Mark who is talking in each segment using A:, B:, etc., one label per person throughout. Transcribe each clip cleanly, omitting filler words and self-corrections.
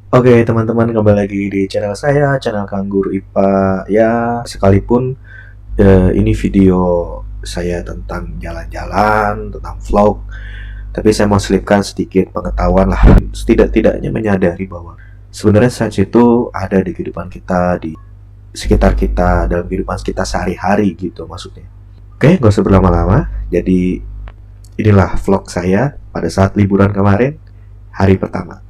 A: Oke teman-teman, kembali lagi di channel saya, channel Kang Guru IPA. Ya, sekalipun ini video saya tentang jalan-jalan, tentang vlog, tapi saya mau selipkan sedikit pengetahuan lah. Setidak-tidaknya menyadari bahwa sebenarnya sains itu ada di kehidupan kita, di sekitar kita, dalam kehidupan kita sehari-hari gitu maksudnya. Oke, gak usah berlama-lama. Jadi inilah vlog saya pada saat liburan kemarin, hari pertama.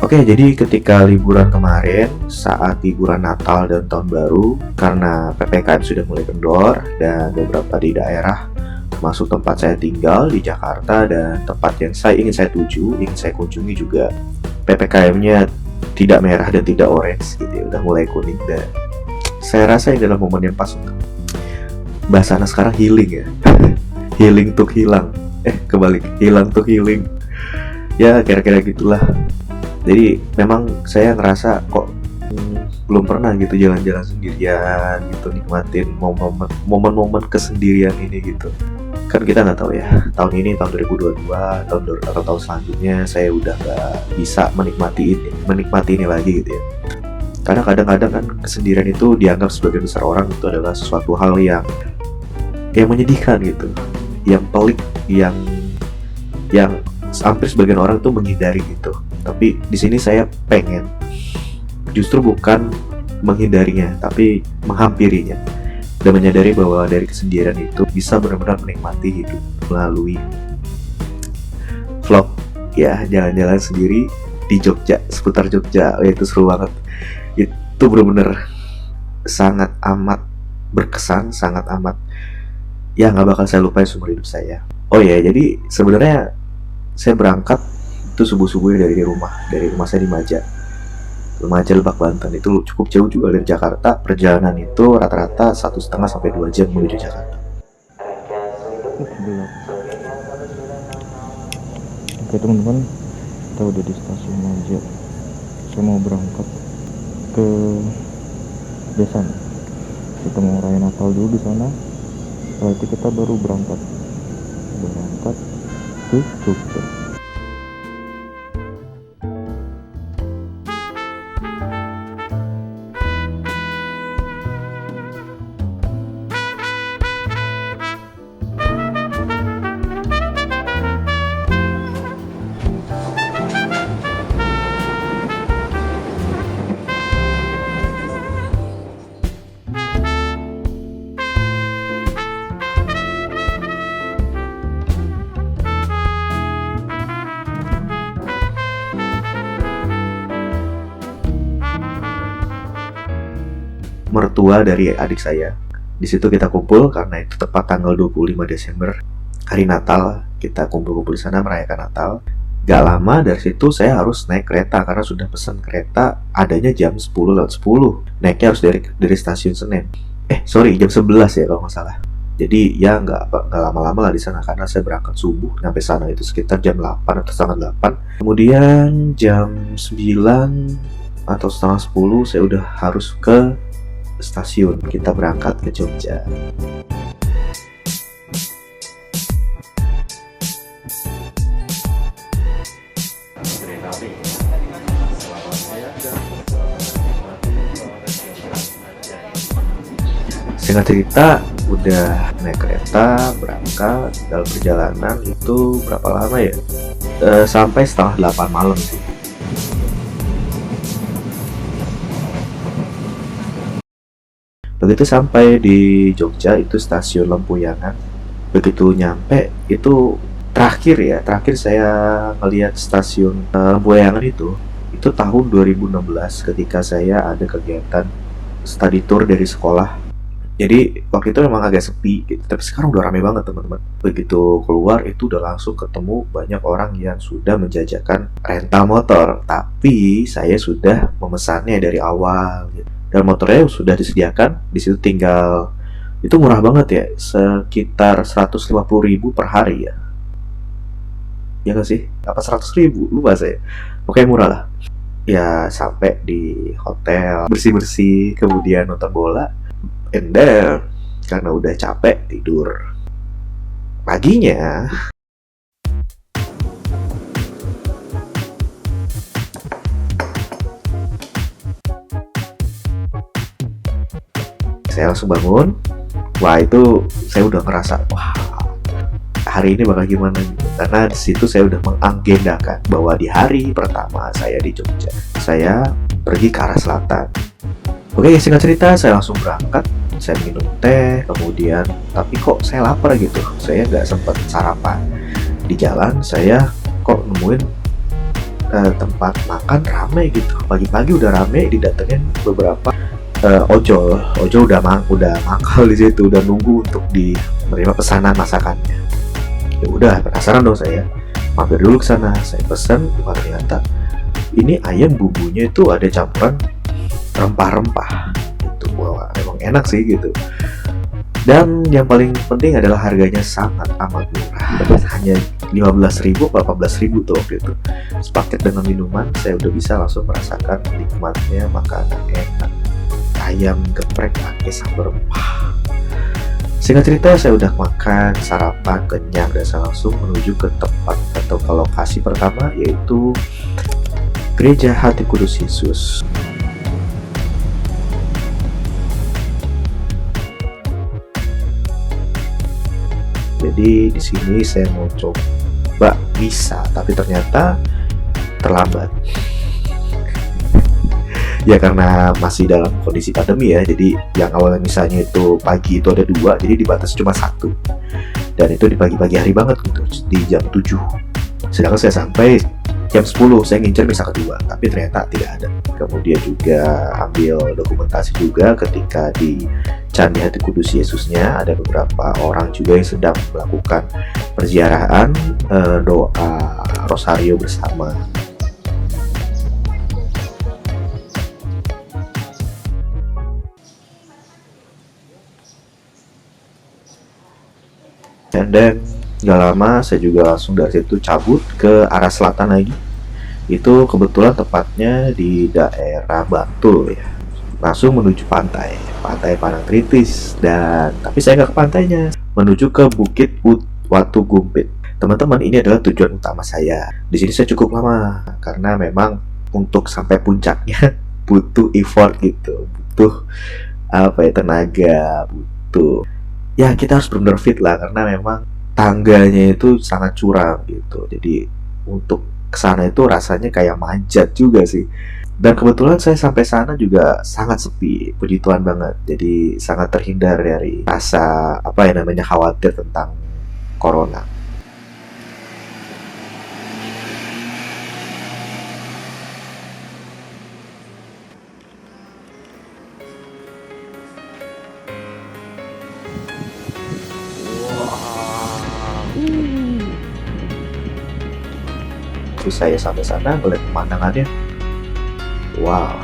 A: Oke, jadi ketika liburan kemarin, saat liburan Natal dan Tahun Baru, karena PPKM sudah mulai kendor dan beberapa di daerah, termasuk tempat saya tinggal di Jakarta dan tempat yang ingin saya tuju, ingin saya kunjungi juga, PPKM-nya tidak merah dan tidak orange gitu ya, udah mulai kuning. Dan saya rasa ini adalah momen yang pas untuk bahasa anak sekarang healing ya. Healing untuk hilang. Kebalik, hilang untuk healing. Ya, kira-kira gitulah. Jadi memang saya ngerasa kok belum pernah gitu jalan-jalan sendirian gitu, nikmatin momen-momen kesendirian ini gitu. Kan kita nggak tahu ya, tahun ini tahun 2022 atau tahun selanjutnya saya udah nggak bisa menikmati ini lagi gitu ya. Karena kadang-kadang kan kesendirian itu dianggap sebagian besar orang itu adalah sesuatu hal yang menyedihkan gitu, yang pelik, yang hampir sebagian orang tuh menghindari gitu. Tapi di sini saya pengen justru bukan menghindarinya, tapi menghampirinya dan menyadari bahwa dari kesendirian itu bisa benar-benar menikmati hidup melalui vlog ya, jalan-jalan sendiri di Jogja, seputar Jogja. Itu seru banget. Itu benar-benar sangat amat berkesan, sangat amat ya nggak bakal saya lupain seumur hidup saya. Oh ya, jadi sebenarnya saya berangkat itu subuh-subuhnya dari rumah saya di Maja Lebak Banten. Itu cukup jauh juga dari Jakarta. Perjalanan itu rata-rata 1,5 sampai 2 jam menuju Jakarta.
B: Belum. Oke teman-teman, kita udah di stasiun Maja. Saya mau berangkat ke desa. Kita mau rayain Natal dulu di sana. Setelah itu kita baru berangkat ke Jogja.
A: Mertua dari adik saya. Di situ kita kumpul karena itu tepat tanggal 25 Desember, hari Natal. Kita kumpul-kumpul di sana merayakan Natal. Gak lama dari situ saya harus naik kereta karena sudah pesan kereta adanya jam 10:10. Naiknya harus dari stasiun Senen. Jam 11 ya kalau nggak salah. Jadi ya nggak lama-lama lah di sana karena saya berangkat subuh, sampai sana itu sekitar jam 8 atau setengah 8. Kemudian jam 9 atau setengah 10 saya udah harus ke stasiun. Kita berangkat ke Jogja. Singkat cerita, udah naik kereta, berangkat. Dalam perjalanan itu berapa lama ya? Sampai setengah 8 malam sih. Begitu sampai di Jogja, itu stasiun Lempuyangan. Begitu nyampe, itu terakhir saya ngelihat stasiun Lempuyangan itu tahun 2016 ketika saya ada kegiatan study tour dari sekolah. Jadi waktu itu memang agak sepi gitu, tapi sekarang udah rame banget teman-teman. Begitu keluar itu udah langsung ketemu banyak orang yang sudah menjajakan rental motor. Tapi saya sudah memesannya dari awal gitu. Dan motornya sudah disediakan, di situ tinggal, itu murah banget ya, sekitar 150.000 per hari ya. Ya nggak sih? Apa 100.000? Lupa saya. Pokoknya murah lah. Ya sampai di hotel bersih-bersih, kemudian nonton bola. And then, karena udah capek tidur. Paginya, saya langsung bangun. Wah itu saya udah ngerasa, wah hari ini bakal gimana gitu. Karena di situ saya udah mengagendakan bahwa di hari pertama saya di Jogja, saya pergi ke arah selatan. Oke, singkat cerita, saya langsung berangkat. Saya minum teh, kemudian tapi kok saya lapar gitu. Saya nggak sempat sarapan. Di jalan saya kok nemuin tempat makan rame gitu. Pagi-pagi udah rame, didatengin beberapa ojol. Ojol udah mangkal di situ, udah nunggu untuk menerima pesanan masakannya. Ya udah, penasaran dong saya. Mampir dulu ke sana, saya pesen. Wah ternyata ini ayam bumbunya itu ada campuran rempah-rempah gitu. Wah emang enak sih gitu. Dan yang paling penting adalah harganya sangat amat murah, hanya 15.000 atau 18.000 tuh waktu itu. Sepaket dengan minuman, saya udah bisa langsung merasakan nikmatnya makanan enak, ayam geprek pakai sambal rempah. Singkat cerita, saya udah makan, sarapan, kenyang, dan saya langsung menuju ke tempat atau ke lokasi pertama, yaitu Gereja Hati Kudus Yesus. Jadi di sini saya mau coba misa, tapi ternyata terlambat. Ya karena masih dalam kondisi pandemi ya, jadi yang awalnya misalnya itu pagi itu ada 2, jadi dibatasi cuma 1. Dan itu di pagi-pagi hari banget gitu, di jam 7. Sedangkan saya sampai jam 10, saya ngincer misa kedua, tapi ternyata tidak ada. Kemudian juga ambil dokumentasi juga ketika di Candi Hati Kudus Yesusnya ada beberapa orang juga yang sedang melakukan perziarahan, doa rosario bersama. And then gak lama saya juga langsung dari situ cabut ke arah selatan lagi. Itu kebetulan tepatnya di daerah Bantul ya. Langsung menuju pantai Parangtritis. Dan tapi saya nggak ke pantainya, menuju ke Bukit Watu Gumpit. Teman-teman, ini adalah tujuan utama saya. Di sini saya cukup lama karena memang untuk sampai puncaknya butuh effort gitu, butuh tenaga, butuh ya kita harus benar-benar fit lah, karena memang tangganya itu sangat curam gitu. Jadi untuk kesana itu rasanya kayak manjat juga sih. Dan kebetulan saya sampai sana juga sangat sepi, puji Tuhan banget. Jadi sangat terhindar dari rasa khawatir tentang corona. Terus saya sampai sana ngeliat pemandangannya, wow.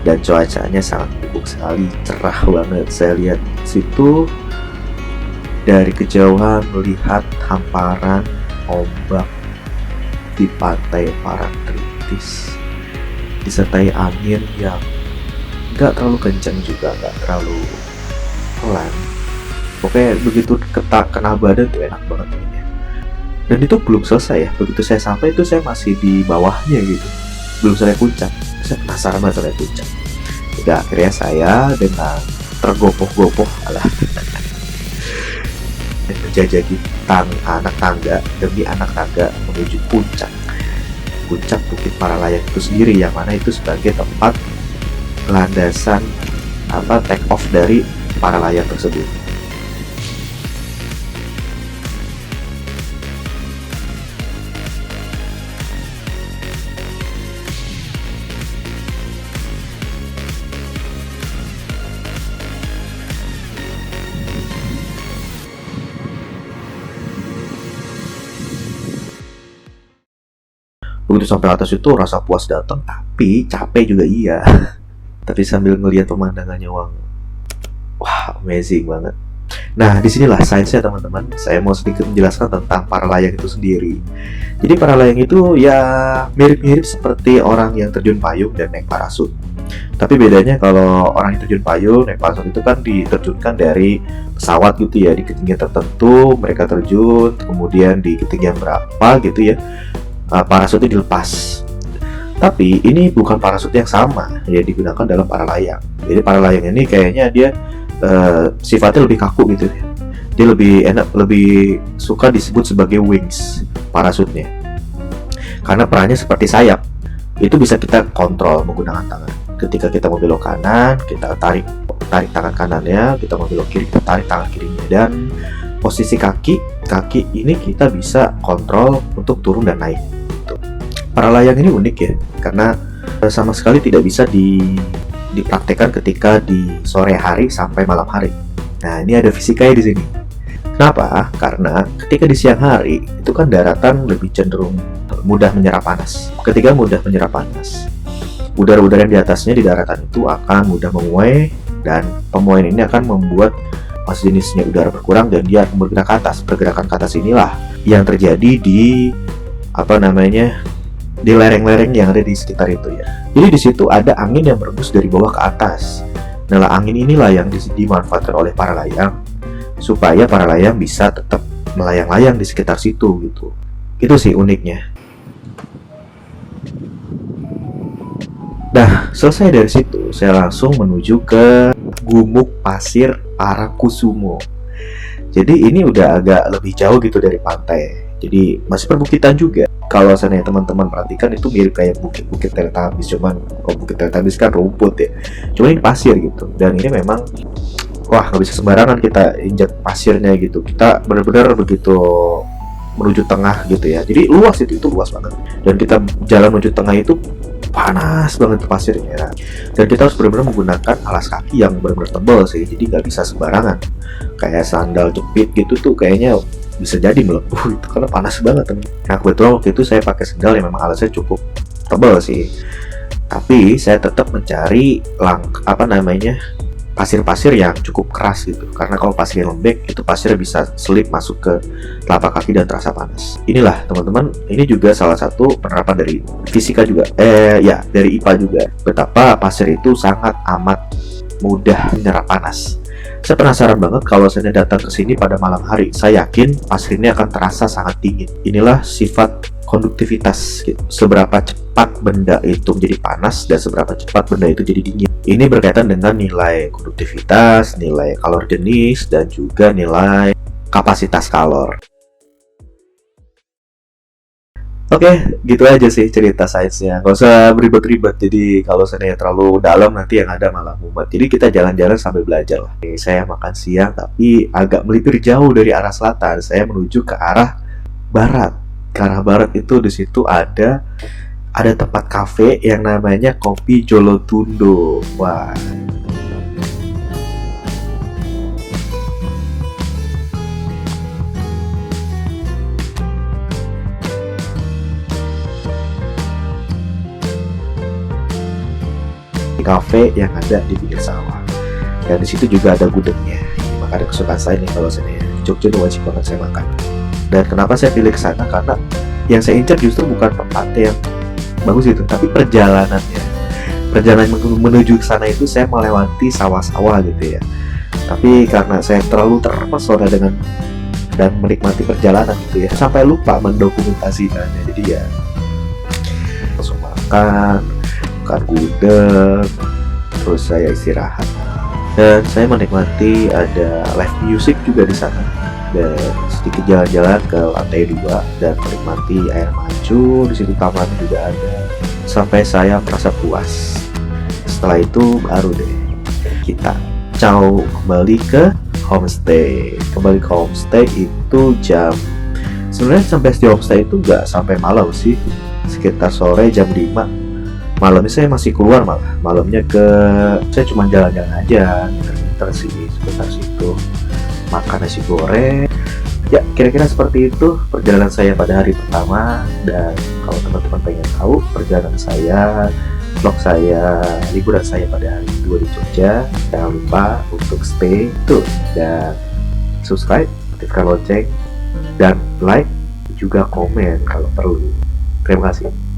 A: Dan cuacanya sangat mendukung sekali, cerah banget. Saya lihat situ dari kejauhan melihat hamparan ombak di pantai Parangtritis, disertai angin yang nggak terlalu kencang juga nggak terlalu pelan. Pokoknya begitu kena badan tuh enak banget ini. Dan itu belum selesai ya, begitu saya sampai itu saya masih di bawahnya gitu, belum sampai puncak. Saya penasaran banget sampai puncak. Udah akhirnya saya dengan tergopoh-gopoh menjajaki anak tangga demi anak tangga menuju puncak Bukit Paralayang itu sendiri, yang mana itu sebagai tempat landasan take off dari para layang tersebut. Begitu sampai atas itu rasa puas datang, tapi capek juga iya. Tapi sambil ngelihat pemandangannya, wah amazing banget. Nah, disinilah sainsnya teman-teman. Saya mau sedikit menjelaskan tentang para layang itu sendiri. Jadi para layang itu ya mirip-mirip seperti orang yang terjun payung dan naik parasut. Tapi bedanya kalau orang yang terjun payung, naik parasut itu kan diterjunkan dari pesawat gitu ya, di ketinggian tertentu mereka terjun, kemudian di ketinggian berapa gitu ya, parasutnya dilepas. Tapi ini bukan parasut yang sama yang digunakan dalam para layang. Jadi para layang ini kayaknya dia sifatnya lebih kaku gitu ya. Dia lebih enak, lebih suka disebut sebagai wings parasutnya. Karena perannya seperti sayap. Itu bisa kita kontrol menggunakan tangan. Ketika kita mau belok kanan, kita tarik tangan kanannya, kita mau belok kiri, kita tarik tangan kirinya, dan posisi kaki ini kita bisa kontrol untuk turun dan naik. Para layang ini unik ya, karena sama sekali tidak bisa dipraktekkan ketika di sore hari sampai malam hari. Nah, ini ada fisikanya di sini. Kenapa? Karena ketika di siang hari itu kan daratan lebih cenderung mudah menyerap panas. Ketika mudah menyerap panas, udara-udara yang di atasnya di daratan itu akan mudah menguap, dan pemuaian ini akan membuat mas jenisnya udara berkurang dan dia akan bergerak ke atas. Pergerakan ke atas inilah yang terjadi di di lereng-lereng yang ada di sekitar itu ya. Jadi di situ ada angin yang berembus dari bawah ke atas. Nah, angin inilah yang dimanfaatkan oleh para layang supaya para layang bisa tetap melayang-layang di sekitar situ gitu. Itu sih uniknya. Nah, selesai dari situ, saya langsung menuju ke Gumuk Pasir Parangkusumo. Jadi ini udah agak lebih jauh gitu dari pantai. Jadi masih perbukitan juga. Kalau seandainya teman-teman perhatikan itu mirip kayak bukit-bukit Teletubbies, cuman kalau bukit Teletubbies kan rumput ya. Cuman ini pasir gitu. Dan ini memang wah, nggak bisa sembarangan kita injak pasirnya gitu. Kita benar-benar begitu menuju tengah gitu ya. Jadi luas itu luas banget. Dan kita jalan menuju tengah itu panas banget pasirnya. Dan kita harus benar-benar menggunakan alas kaki yang benar-benar tebal sih. Jadi nggak bisa sembarangan. Kayak sandal jepit gitu tuh kayaknya bisa jadi melepuh itu karena panas banget teman. Nah, kebetulan waktu itu saya pakai sandal yang memang alasnya cukup tebal sih. Tapi saya tetap mencari pasir-pasir yang cukup keras gitu. Karena kalau pasir yang lembek itu pasir bisa selip masuk ke telapak kaki dan terasa panas. Inilah teman-teman, ini juga salah satu penerapan dari fisika juga. Dari IPA juga. Betapa pasir itu sangat amat mudah menyerap panas. Saya penasaran banget kalau saya datang ke sini pada malam hari. Saya yakin pasir ini akan terasa sangat dingin. Inilah sifat konduktivitas gitu. Seberapa cepat benda itu menjadi panas dan seberapa cepat benda itu jadi dingin. Ini berkaitan dengan nilai konduktivitas, nilai kalor jenis, dan juga nilai kapasitas kalor. Oke, gitu aja sih cerita sainsnya. Gak usah beribet-ribet. Jadi kalau seandainya terlalu dalam nanti yang ada malah mumet. Jadi kita jalan-jalan sambil belajar lah. Saya makan siang tapi agak melipir jauh dari arah selatan. Saya menuju ke arah barat. Ke arah barat itu di situ ada tempat kafe yang namanya Kopi Jolotundo. Wah. Kafe yang ada di pinggir sawah, dan di situ juga ada gudegnya. Ini makanan kesukaan saya nih, kalau saya di Jogja wajib banget saya makan. Dan kenapa saya pilih kesana? Karena yang saya incar justru bukan tempatnya yang bagus itu, tapi perjalanannya. Perjalanan menuju ke sana itu saya melewati sawah-sawah gitu ya. Tapi karena saya terlalu terpesona dengan dan menikmati perjalanan gitu ya, sampai lupa mendokumentasikannya. Jadi ya langsung makan gudeg, terus saya istirahat dan saya menikmati ada live music juga di sana, dan sedikit jalan-jalan ke lantai 2 dan menikmati air mancur. Di situ taman juga ada, sampai saya merasa puas. Setelah itu baru deh kita kembali ke homestay. Kembali ke homestay itu sebenarnya sampai di homestay itu nggak sampai malam sih, sekitar sore jam 5. Malamnya saya masih keluar, malamnya saya cuma jalan-jalan aja, muter-muter sih sekitar situ, makan nasi goreng, Ya, kira-kira seperti itu perjalanan saya pada hari pertama. Dan kalau teman-teman pengen tahu perjalanan saya, vlog saya, liburan saya pada hari kedua di Jogja, jangan lupa untuk stay tune dan subscribe, aktifkan lonceng, dan like, juga komen kalau perlu. Terima kasih.